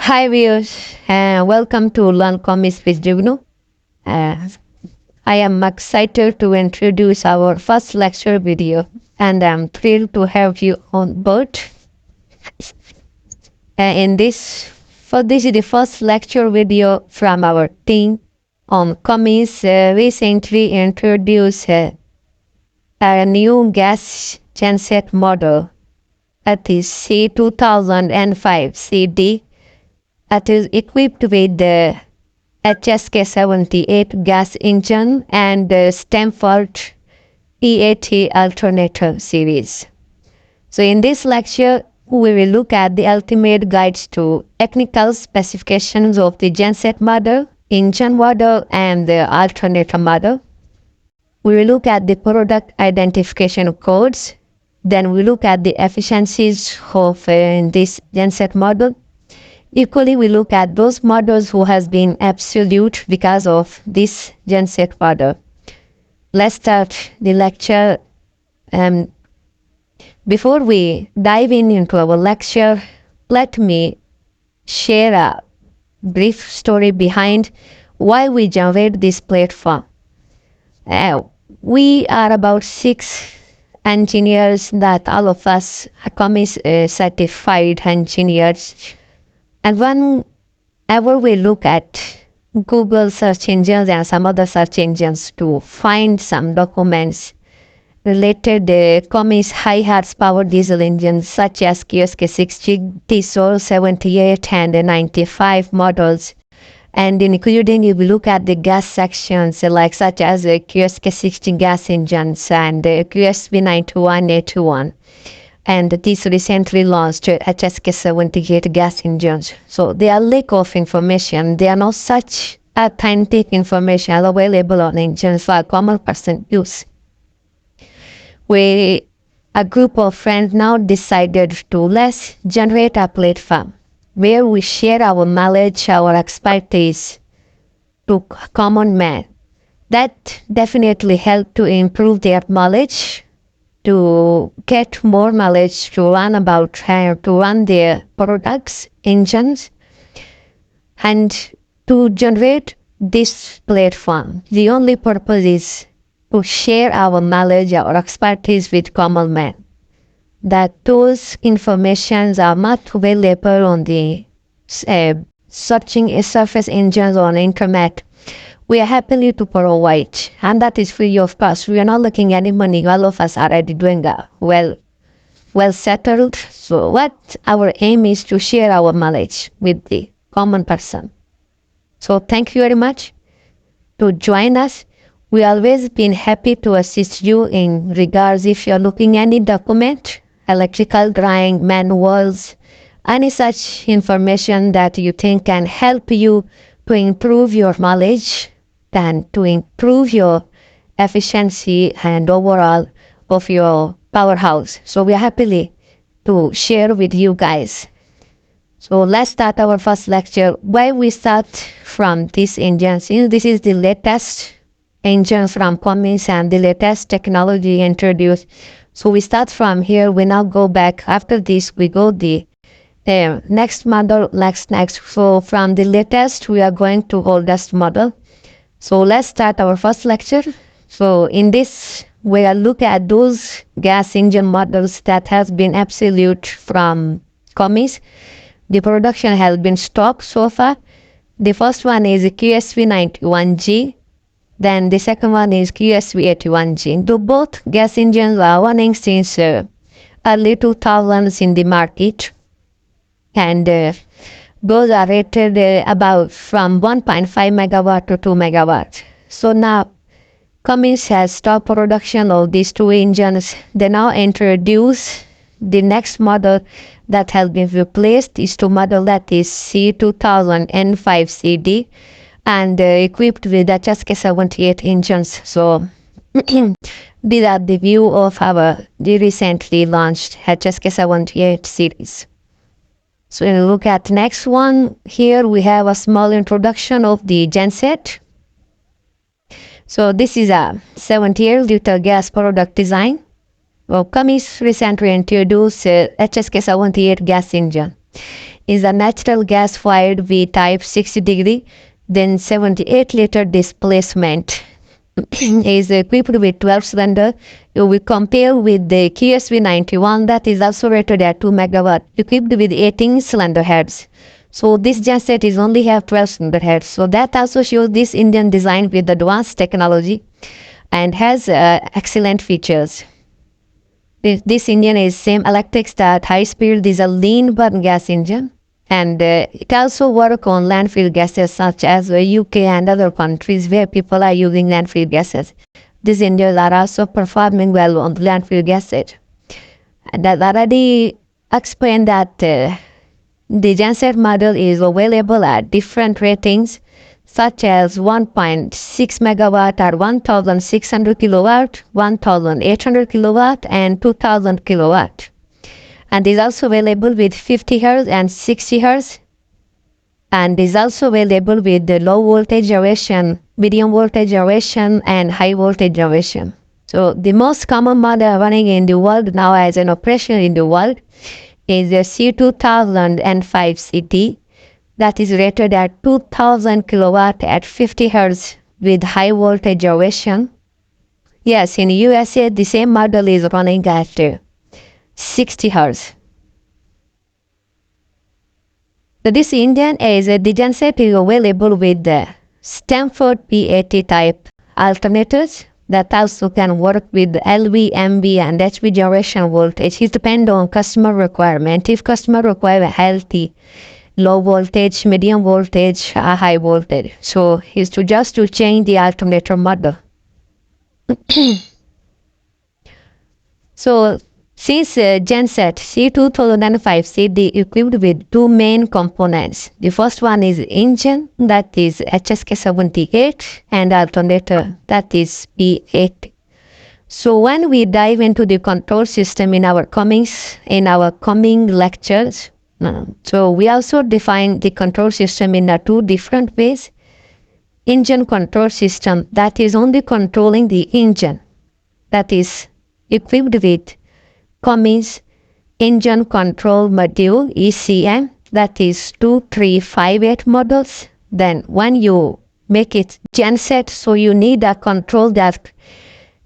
Hi viewers, welcome to Learn Comics with Jugnu. Uh, I am excited to introduce our first lecture video and I'm thrilled to have you on board. This is the first lecture video from our team on Cummins recently introduced a new gas genset model at the C2005 CD. It is equipped with the HSK78 gas engine and the Stanford EAT alternator series. So in this lecture, we will look at the ultimate guides to technical specifications of the genset model, engine model, and the alternator model. We will look at the product identification codes. Then we look at the efficiencies of this genset model. Equally, we look at those models who has been absolute because of this genset model. Let's start the lecture. Before we dive into our lecture, let me share a brief story behind why we generate this platform. We are about 6 engineers that all of us are CUmmins certified engineers. And whenever we look at Google search engines and some other search engines to find some documents related to CUmmins high horsepower diesel engines such as CSK6G, 78 and 95 models, and including if we look at the gas sections like such as the QSK60 gas engines and the QSB91A21. And this recently launched HSK78 gas engines. So there are lack of information. There are no such authentic information available on engines for common person use. A group of friends now decided to let's generate a platform where we share our knowledge, our expertise to common man. That definitely helped to improve their knowledge, to get more knowledge to learn about how to run their products, engines, and to generate this platform. The only purpose is to share our knowledge, our expertise with common men. That those informations are not available on the searching surface engines on internet. We are happily to provide, and that is free of cost. We are not looking at any money. All of us are already doing that well settled. So what our aim is to share our knowledge with the common person. So thank you very much to join us. We always been happy to assist you in regards if you're looking any document, electrical drawing, manuals, any such information that you think can help you to improve your knowledge and to improve your efficiency and overall of your powerhouse. So we are happily to share with you guys. So let's start our first lecture. Why we start from this engine? Since this is the latest engine from CUmmins and the latest technology introduced. So we start from here. We now go back. After this, we go the next model, next. So from the latest, we are going to oldest model. So let's start our first lecture. So in this, we will look at those gas engine models that has been absolute from CUmmins. The production has been stopped so far. The first one is QSB91G. Then the second one is QSB81G. The both gas engines are running since early 2000s in the market. And those are rated about from 1.5 megawatt to 2 megawatt. So now CUmmins has stopped production of these two engines. They now introduce the next model that has been replaced is to model that is C2005 CD and equipped with the HSK78 engines. So these are the view of the recently launched HSK78 series. So when we look at the next one, here we have a small introduction of the genset. So this is a 78-liter gas product design. Well, CUmmins recently introduced HSK78 gas engine. is a natural gas-fired V-type 60-degree, then 78-liter displacement. Is equipped with 12-cylinder. You will compare with the QSV91 that is also rated at 2 megawatt, equipped with 18-cylinder heads. So this genset is only have 12-cylinder heads. So that also shows this Indian design with advanced technology and has excellent features. This engine is same electric start, high speed diesel lean burn gas engine, and it also work on landfill gases such as the UK and other countries where people are using landfill gases. These engines are also performing well on the landfill gases. And I already explained that the genset model is available at different ratings such as 1.6 megawatt or 1600 kilowatt, 1800 kilowatt, and 2000 kilowatt. And is also available with 50 Hz and 60 Hz, and is also available with the low voltage generation, medium voltage generation, and high voltage generation. So the most common model running in the world now as an operation in the world is the C2005CT, that is rated at 2000 kilowatt at 50 Hz with high voltage generation. Yes, in USA, the same model is running at 60 Hz. So this engine is the genset is available with the Stanford P80 type alternators that also can work with LV, MV, and HV generation voltage. It depends on customer requirement. If customer require a healthy low voltage, medium voltage, high voltage. So is to just to change the alternator model. So since genset C2005CD equipped with two main components. The first one is engine, that is HSK78, and alternator, that is P80. So when we dive into the control system in our coming lectures, so we also define the control system in two different ways. Engine control system, that is only controlling the engine, that is equipped with CUmmins Engine Control Module ECM, that is 2358 models. Then when you make it genset, so you need a control that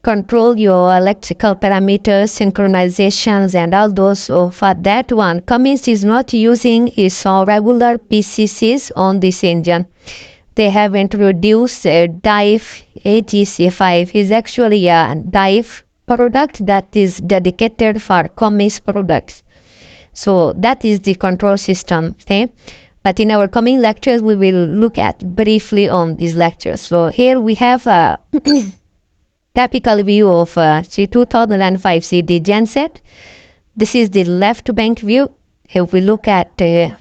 control your electrical parameters, synchronizations, and all those. So for that one, CUmmins is not using its regular PCCs on this engine. They have introduced a DIVE AGC5. Is actually a DIVE product that is dedicated for CUmmins products. So that is the control system. Okay, but in our coming lectures, we will look at briefly on these lectures. So here we have a typical view of C2005CD genset. This is the left bank view. If we look at the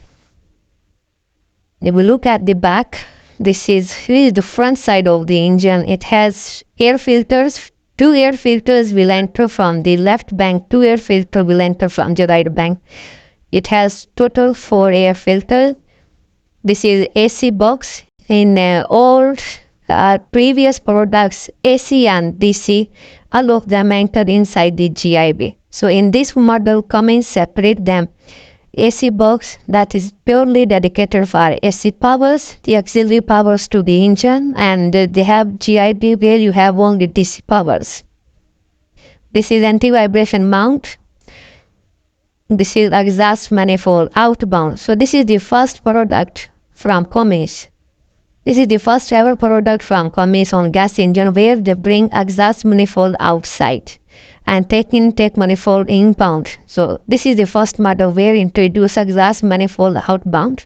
back, this is the front side of the engine. It has air filters. Two air filters will enter from the left bank. Two air filters will enter from the right bank. It has total 4 air filters. This is AC box. In all previous products, AC and DC, all of them entered inside the GIB. So in this model, CUmmins separate them. AC box, that is purely dedicated for AC powers, the auxiliary powers to the engine, and they have GIB where you have only DC powers. This is anti-vibration mount. This is exhaust manifold outbound. So this is the first product from CUmmins. This is the first ever product from CUmmins on gas engine where they bring exhaust manifold outside and take manifold inbound. So this is the first model where introduce exhaust manifold outbound.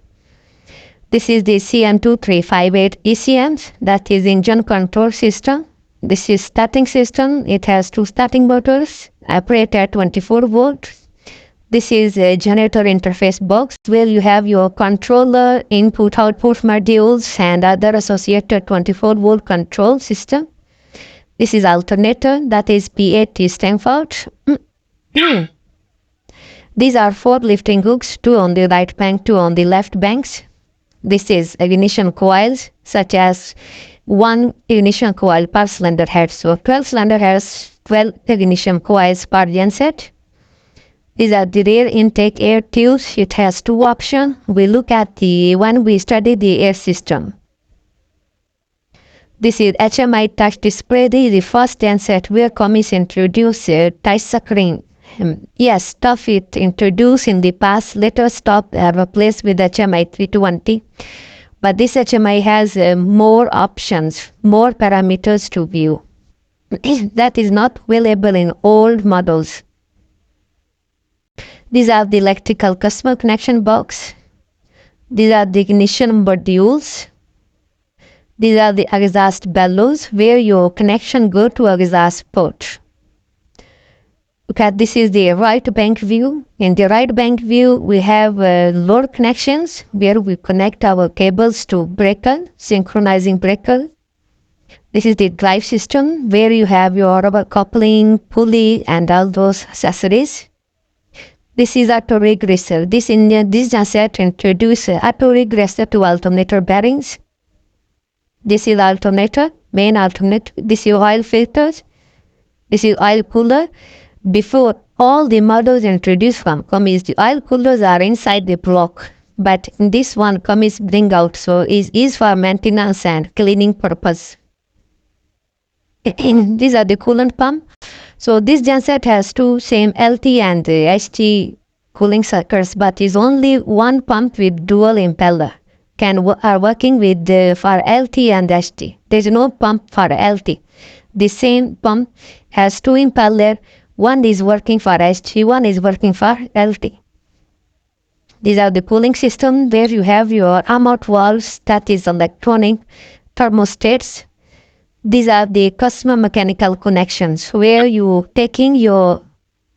This is the CM2358 ECM, that is engine control system. This is starting system. It has 2 starting motors, operate at 24 volts. This is a generator interface box where you have your controller, input, output modules, and other associated 24 volt control system. This is alternator, that is P80 Stanford. These are 4 lifting hooks, 2 on the right bank, 2 on the left banks. This is ignition coils, such as 1 ignition coil per cylinder head. So 12 cylinder heads, 12 ignition coils per genset. These are the rear intake air tubes. It has two options. We look at the when we study the air system. This is HMI touch display. This is the first genset where CUmmins introduced touch screen. Yes, stuff it introduced in the past, later stopped and replaced with HMI 320. But this HMI has more options, more parameters to view. That is not available in old models. These are the electrical customer connection box. These are the ignition modules. These are the exhaust bellows where your connection go to exhaust port. Okay, this is the right bank view. In the right bank view, we have load connections where we connect our cables to breaker, synchronizing breaker. This is the drive system where you have your rubber coupling, pulley, and all those accessories. This is auto regressor. This genset introduced auto regressor to alternator bearings. This is alternator, main alternator. This is oil filters. This is oil cooler. Before, all the models introduced from CUmmins, the oil coolers are inside the block. But in this one, CUmmins bring out, so it is for maintenance and cleaning purpose. These are the coolant pump. So this genset has two same LT and HT cooling circuits, but is only one pump with dual impeller. Are working with for LT and HT. There is no pump for LT. The same pump has two impeller. One is working for HT, one is working for LT. These are the cooling system where you have your arm-out valves, that is electronic thermostats. These are the customer mechanical connections where you taking your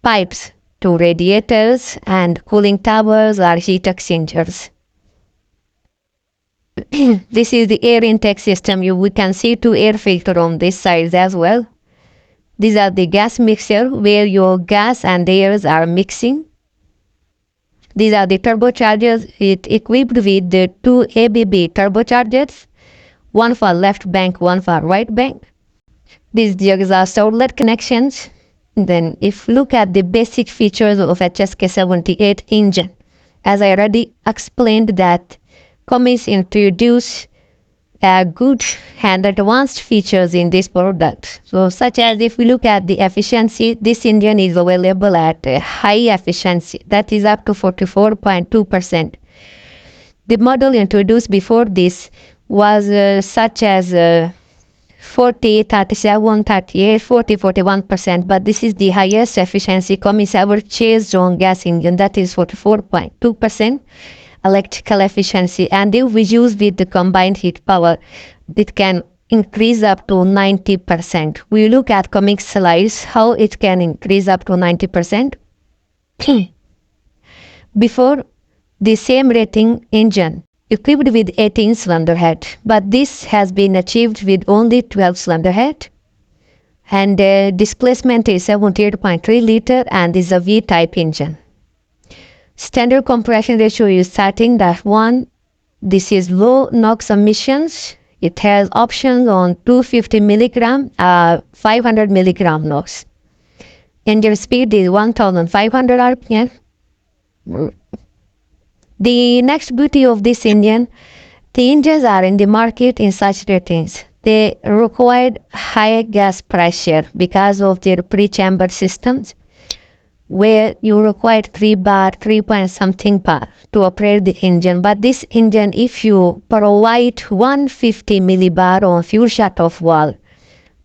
pipes to radiators and cooling towers or heat exchangers. This is the air intake system. We can see two air filter on this side as well. These are the gas mixer where your gas and airs are mixing. These are the turbochargers. It equipped with the two ABB turbochargers, one for left bank, one for right bank. This is the exhaust outlet connections. Then if look at the basic features of HSK78 engine, as I already explained that CUmmins introduced good and advanced features in this product. So such as if we look at the efficiency, this engine is available at a high efficiency, that is up to 44.2%. The model introduced before this was such as 40, 37, 38, 40, 41%, but this is the highest efficiency CUmmins ever chased on gas engine, that is 44.2%. Electrical efficiency, and if we use with the combined heat power, it can increase up to 90%. We look at CUmmins slides how it can increase up to 90%. Before, the same rating engine equipped with 18 cylinder head, but this has been achieved with only 12 cylinder head, and displacement is 78.3 liter and is a V-type engine. Standard compression ratio is 13:1. This is low NOx emissions. It has options on 250 milligram, 500 milligram NOx. Engine speed is 1,500 RPM. The next beauty of this engine, the engines are in the market in such ratings. They required high gas pressure because of their pre-chamber systems, where you require 3 bar, 3 point something bar to operate the engine. But this engine, if you provide 150 millibar on fuel shut-off valve,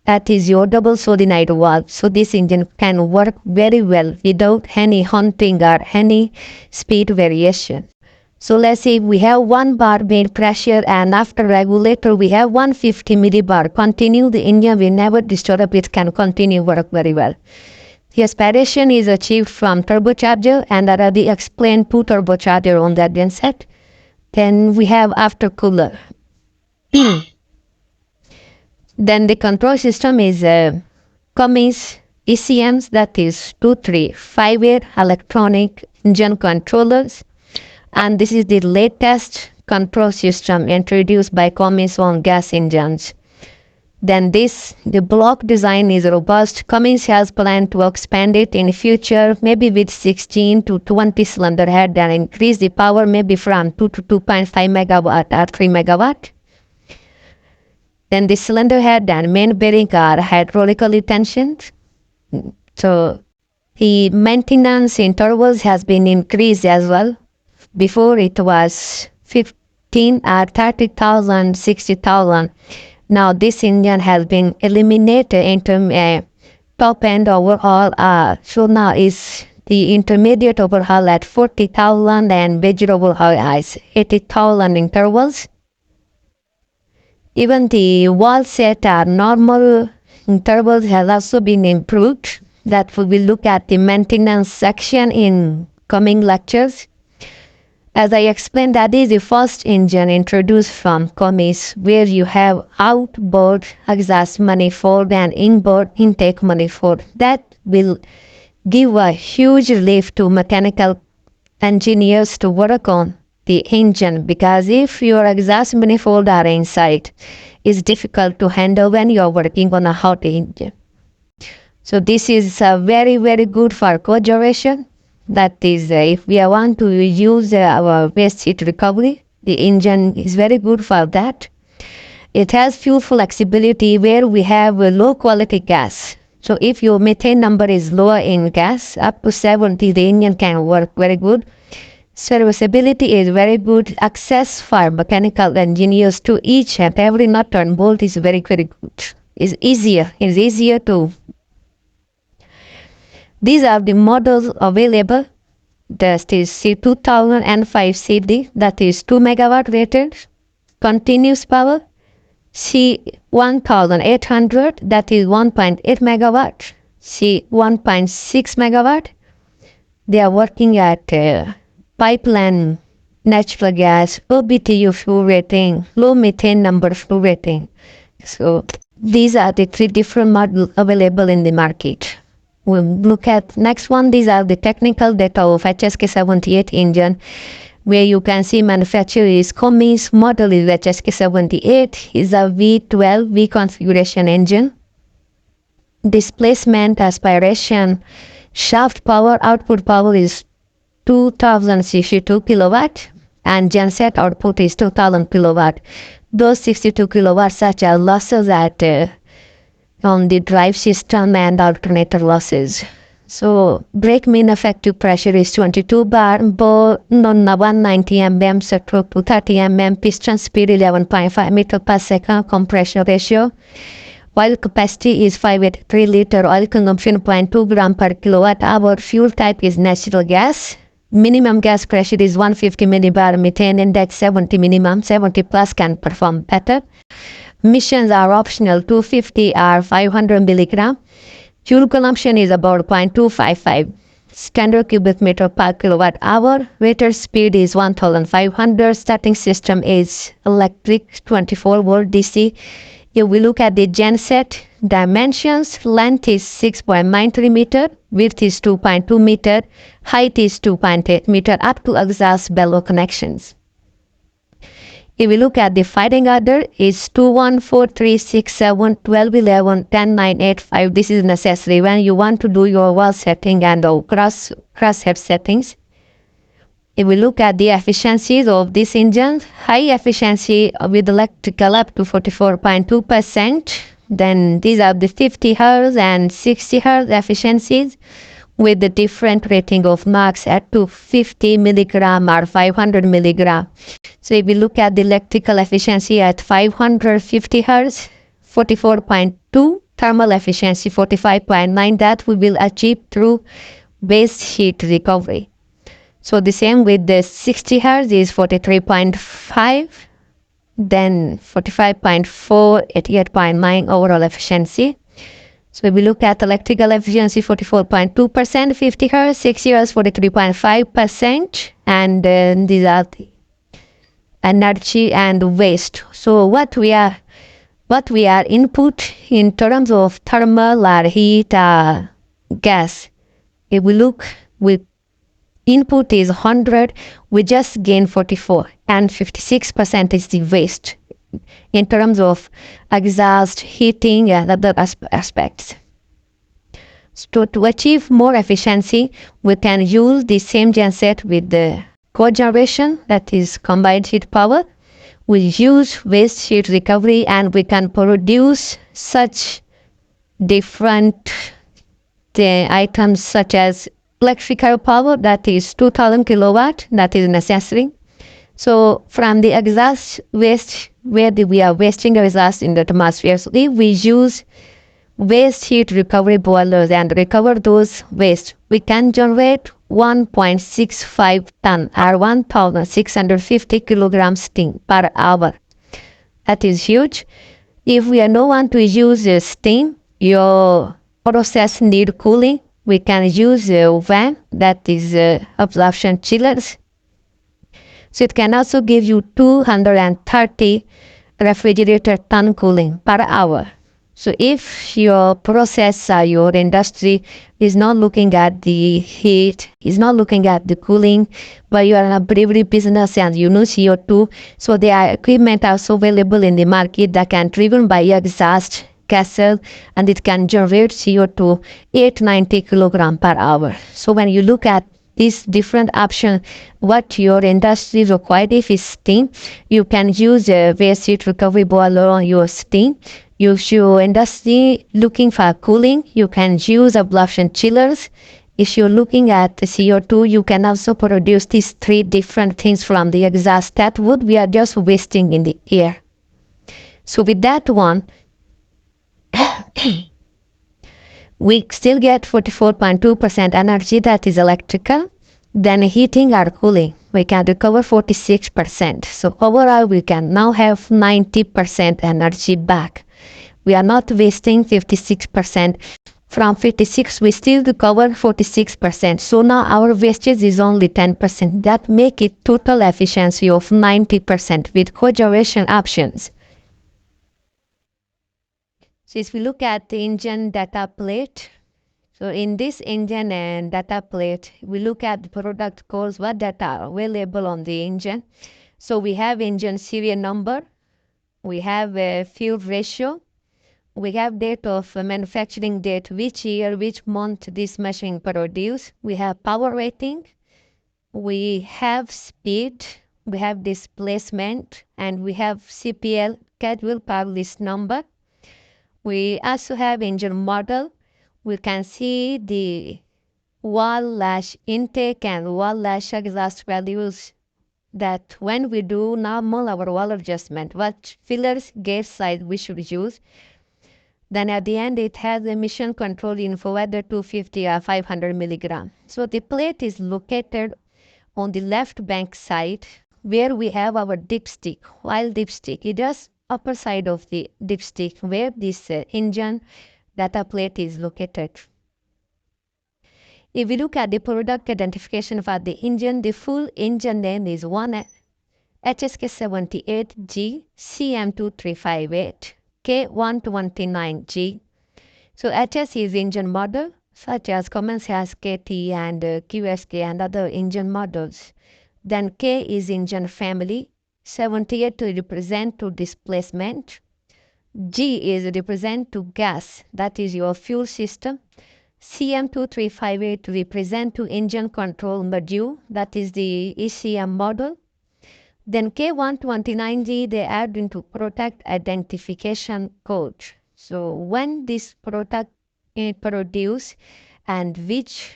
that is your double solenoid valve, so this engine can work very well without any hunting or any speed variation. So let's say we have 1 bar main pressure and after regulator we have 150 millibar. Continue, the engine will never disturb, it can continue work very well. The aspiration is achieved from turbocharger, and I already explained two turbocharger on that genset. Then we have aftercooler. Then the control system is CUmmins ECMs, that is 5-air electronic engine controllers. And this is the latest control system introduced by CUmmins on gas engines. Then the block design is robust. Cummins has planned to expand it in the future, maybe with 16 to 20 cylinder head and increase the power maybe from 2 to 2.5 megawatt or 3 megawatt. Then the cylinder head and main bearing are hydraulically tensioned. So the maintenance intervals has been increased as well. Before it was 15 or 30,000, 60,000. Now this engine has been eliminated into top end overhaul. So now is the intermediate overhaul at 40,000 and major overhaul is 80,000 intervals. Even the wall set or normal intervals has also been improved. That we will look at the maintenance section in coming lectures. As I explained, that is the first engine introduced from Cummins, where you have outboard exhaust manifold and inboard intake manifold. That will give a huge relief to mechanical engineers to work on the engine, because if your exhaust manifold are inside, it's difficult to handle when you're working on a hot engine. So this is very, very good for cogeneration. That is, if we want to use our waste heat recovery, the engine is very good for that. It has fuel flexibility where we have a low quality gas. So if your methane number is lower in gas, up to 70, the engine can work very good. Serviceability is very good. Access for mechanical engineers to each and every nut and bolt is very, very good. It's easier to. These are the models available. That is C2005 CD, that is 2 megawatt rated, continuous power. C1800, that is 1.8 megawatt. C1.6 megawatt. They are working at pipeline, natural gas, low BTU fuel rating, low methane number fuel rating. So these are the 3 different models available in the market. We'll look at next one. These are the technical data of HSK78 engine, where you can see manufacturer is Cummins, model is HSK78, is a V12 V configuration engine. Displacement, aspiration, shaft power, output power is 2062 kilowatt, and genset output is 2000 kilowatt. Those 62 kilowatts such as losses at on the drive system and alternator losses. So brake mean effective pressure is 22 bar, both on 190 mm, stroke to 30 mm, piston speed 11.5 meter per second, compression ratio. Oil capacity is 583 liter, oil consumption 0.2 gram per kilowatt hour, fuel type is natural gas. Minimum gas pressure is 150 millibar, methane index 70 minimum, 70 plus can perform better. Emissions are optional, 250 or 500 milligram. Fuel consumption is about 0.255 standard cubic meter per kilowatt hour. Rated speed is 1500. Starting system is electric 24 volt DC. If we look at the genset dimensions, length is 6.93 meter, width is 2.2 meter, height is 2.8 meter up to exhaust bellow connections. If we look at the firing order, is 2, 1, 4, 3, 6, 7, 12, 11, 10, 9, 8, 5. This is necessary when you want to do your wall setting and crosshead settings. If we look at the efficiencies of this engine, high efficiency with electrical up to 44.2%. Then these are the 50 Hz and 60 Hz efficiencies with the different rating of max at 250 milligram or 500 milligram. So if we look at the electrical efficiency at 550 Hz, 44.2, thermal efficiency 45.9, that we will achieve through waste heat recovery. So the same with the 60 Hz is 43.5, then 45.4, 88.9 overall efficiency. So if we look at electrical efficiency 44.2%, 50 Hz, 6 years 43.5%, and these are the energy and waste. So what we are input in terms of thermal or heat gas. If we look with input is 100, we just gain 44, and 56% is the waste. in terms of exhaust, heating, and other aspects. So to achieve more efficiency, we can use the same genset with the cogeneration, that is combined heat power. We use waste heat recovery, and we can produce such different items such as electrical power, that is 2000 kilowatt, that is necessary. So from the exhaust waste, where we are wasting exhaust in the atmosphere, so if we use waste heat recovery boilers and recover those waste, we can generate 1.65 ton or 1,650 kilograms steam per hour. That is huge. If we don't want to use steam, your process need cooling, we can use a van, that is absorption chillers. So it can also give you 230 refrigerator ton cooling per hour. So if your process or your industry is not looking at the heat, is not looking at the cooling, but you are in a brewery business and you know CO2, so there are equipment also available in the market that can driven by exhaust gases, and it can generate CO2 890 kilogram per hour. So when you look at these different options, what your industry requires, if it's steam, you can use a waste heat recovery boiler on your steam. If your industry looking for cooling, you can use absorption chillers. If you're looking at the CO2, you can also produce these three different things from the exhaust that would we are just wasting in the air. So with that one, we still get 44.2% energy that is electrical. Then heating or cooling, we can recover 46%. So overall, we can now have 90% energy back. We are not wasting 56%. From 56, we still recover 46%. So now our wastage is only 10%. That make it total efficiency of 90% with cogeneration options. So if we look at the engine data plate, so in this engine and data plate, we look at the product codes, what data are available on the engine. So we have engine serial number, we have a fuel ratio, we have date of manufacturing date, which year, which month this machine produced. We have power rating, we have speed, we have displacement, and we have CPL, schedule power list number. We also have engine model. We can see the wall lash intake and wall lash exhaust values, that when we do normal our wall adjustment, what fillers gauge size we should use. Then at the end it has emission control info, whether 250 or 500 milligram. So the plate is located on the left bank side where we have our dipstick. While dipstick, it is upper side of the dipstick where this engine data plate is located. If we look at the product identification for the engine, the full engine name is HSK78G CM2358 K129G. So HS is engine model such as CUmmins HSK and QSK and other engine models. Then K is engine family, 78 to represent to displacement. G is represent to gas, that is your fuel system. CM2358 represent to engine control module, that is the ECM model. Then K129G they add into product identification code. So when this product is produced and which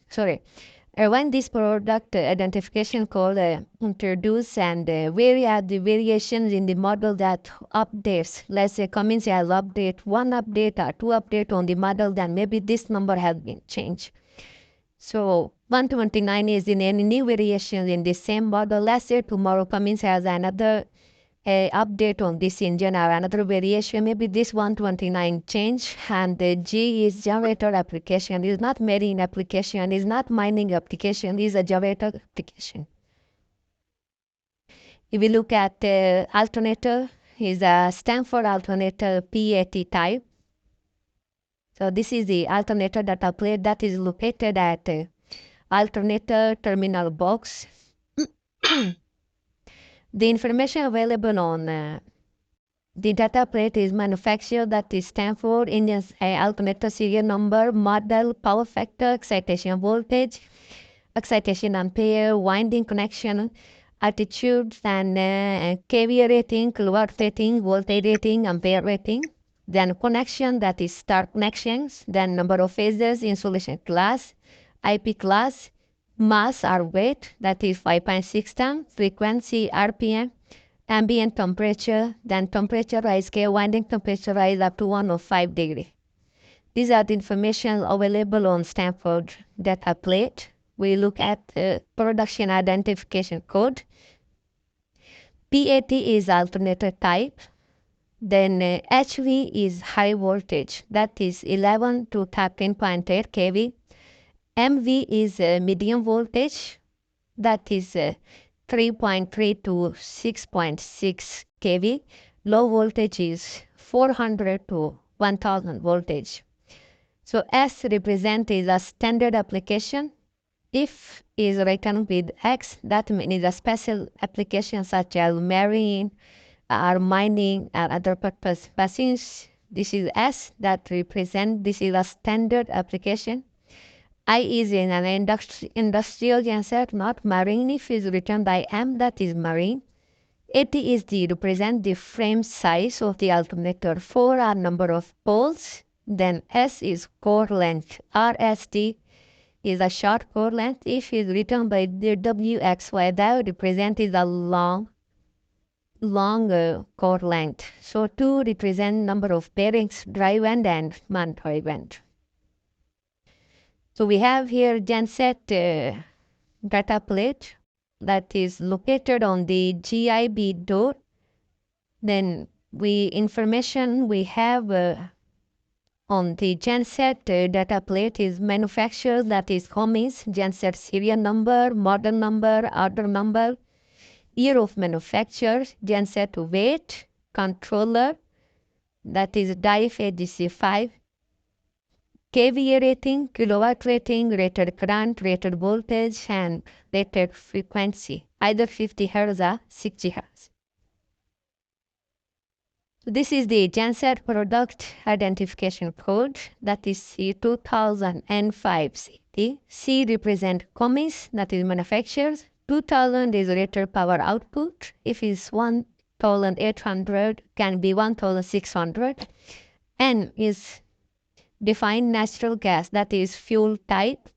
sorry, when this product identification code introduced and where are the variations in the model that updates. Let's say CUmmins has update one update or two update on the model, then maybe this number has been changed. So 129 is in any new variations in the same model. Let's say tomorrow CUmmins has another update on this engine or another variation, maybe this 129 change, and the G is generator application, is not marine application, is not mining application, is a generator application. If we look at alternator, is a Stanford alternator PAT type. So this is the alternator data plate that is located at alternator, terminal box. The information available on the data plate is manufacturer, that is Stanford, Indian alternator serial number, model, power factor, excitation voltage, excitation ampere, winding connection, altitude, and kVA rating, kilowatt rating, voltage rating, ampere rating. Then connection, that is star connections. Then number of phases, insulation class, IP class, mass or weight, that is 5.6 tons, frequency, RPM, ambient temperature, then temperature rise, winding temperature rise up to 105 degrees. These are the information available on Stanford data plate. We look at production identification code. PAT is alternator type. Then HV is high voltage, that is 11 to 13.8 kV. MV is medium voltage, that is 3.3 to 6.6 kV. Low voltage is 400 to 1000 voltage. So S represent is a standard application. If is written with X, that means a special application such as marine or mining or other purpose. But since this is S, that represent this is a standard application. I is in an industrial genset, not marine. If is written by M, that is marine. 80 is the represent the frame size of the alternator. 4 are number of poles. Then S is core length. RST is a short core length. If is written by the WXY, that represent is a long core length. So 2 represent number of bearings, drive end and mandatory end. So we have here genset data plate that is located on the GIB door. Then information we have on the genset data plate is manufacturer, that is CUmmins, genset serial number, model number, order number, year of manufacture, genset weight, controller, that is DIF AGC5, kVA rating, kilowatt rating, rated current, rated voltage, and rated frequency, either 50 Hz or 60 Hz. So this is the genset product identification code, that is C2005CT. C represent CUmmins, that is manufacturers. 2000 is rated power output. If it's 1800, can be 1600. N is defined natural gas, that is fuel type.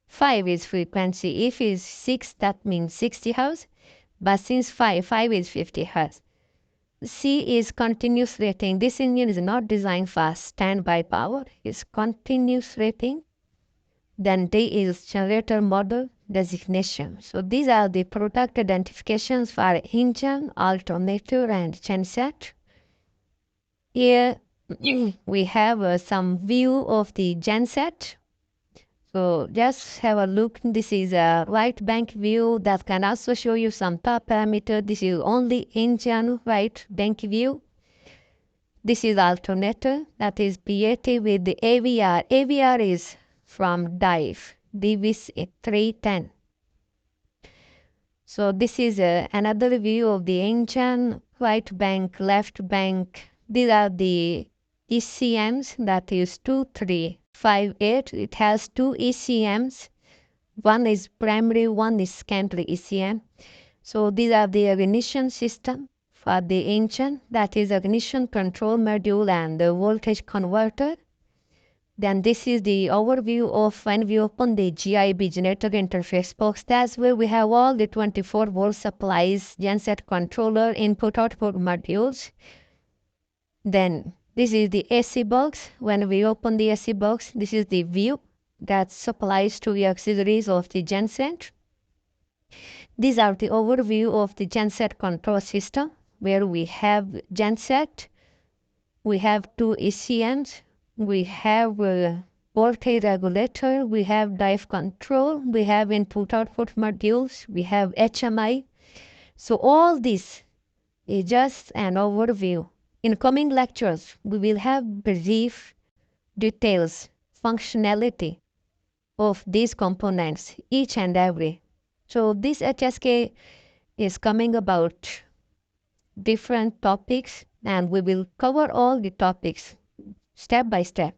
5 is frequency. If is 6, that means 60 Hz. But since 5 is 50 Hz. C is continuous rating. This engine is not designed for standby power. It's continuous rating. Then D is generator model designation. So these are the product identifications for engine, alternator, and genset. Here we have some view of the genset. So just have a look. This is a right bank view that can also show you some top parameter. This is only engine right bank view. This is alternator, that is PAT with the AVR. AVR is from DIF, DVC 310. So this is another view of the engine, right bank, left bank. These are the ECMs, that is 2358. It has 2 ECMs. One is primary, one is secondary ECM. So these are the ignition system for the engine, that is ignition control module and the voltage converter. Then this is the overview of when we open the GIB generator interface box. That's where we have all the 24 volt supplies, genset controller, input output modules. Then this is the AC box. When we open the AC box, this is the view that supplies to the auxiliaries of the genset. These are the overview of the genset control system, where we have genset, we have 2 ECMs, we have voltage regulator, we have dive control, we have input output modules, we have HMI. So all this is just an overview. In coming lectures, we will have brief details, functionality of these components, each and every. So this HSK is coming about different topics, and we will cover all the topics step by step.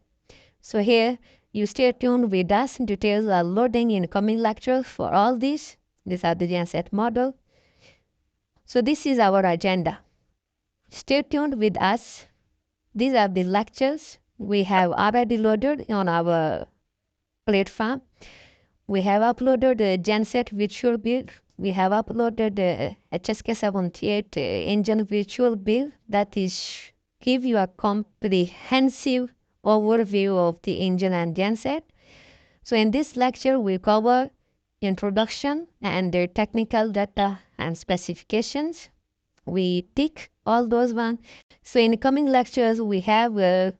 So here, you stay tuned with us. Details are loading in coming lectures for all these. These are the genset model. So this is our agenda. Stay tuned with us. These are the lectures we have already loaded on our platform. We have uploaded the genset virtual build. We have uploaded the HSK78 engine virtual build that is give you a comprehensive overview of the engine and genset. So in this lecture, we cover introduction and their technical data and specifications. We tick all those ones. So in the coming lectures, we have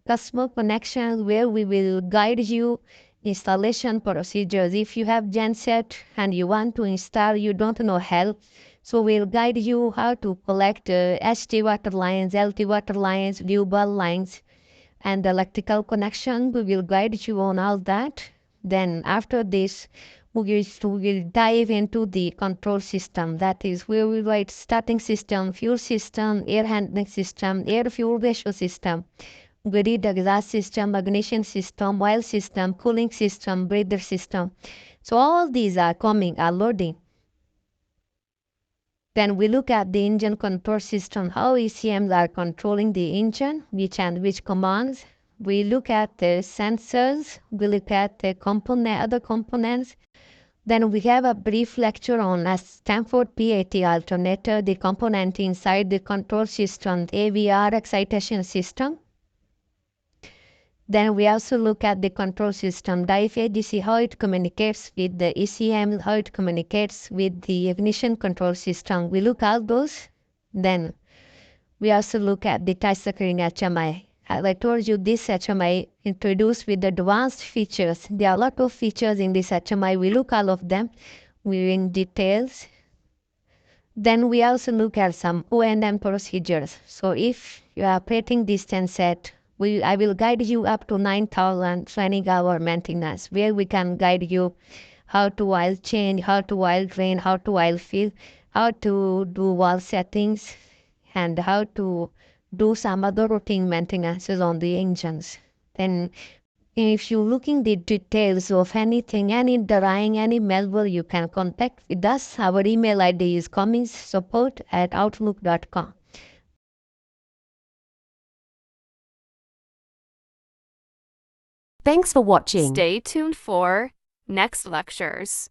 customer connections where we will guide you installation procedures. If you have genset and you want to install, you don't know help. So we'll guide you how to collect HT water lines, LT water lines, blue ball lines, and electrical connection. We will guide you on all that. Then after this, we will dive into the control system. That is, we will write starting system, fuel system, air handling system, air fuel ratio system, grid exhaust system, ignition system, oil system, cooling system, breather system. So all these are coming, are loading. Then we look at the engine control system, how ECMs are controlling the engine, which and which commands. We look at the sensors, we look at the other components. Then we have a brief lecture on a Stanford PAT alternator, the component inside the control system, AVR excitation system. Then we also look at the control system, DIF-AGC, how it communicates with the ECM, how it communicates with the ignition control system. We look at those. Then we also look at the touchscreen HMI. As I told you, this HMI introduced with advanced features. There are a lot of features in this HMI. We look all of them. We in details. Then we also look at some O&M procedures. So if you are operating this genset, I will guide you up to 9,000 training hour maintenance, where we can guide you how to oil change, how to oil drain, how to oil fill, how to do valve settings, and how to do some other routine maintenances on the engines. Then if you're looking the details of anything, any drawing, any malware, you can contact with us. Our email ID is cumminssupport@outlook.com. Thanks for watching. Stay tuned for next lectures.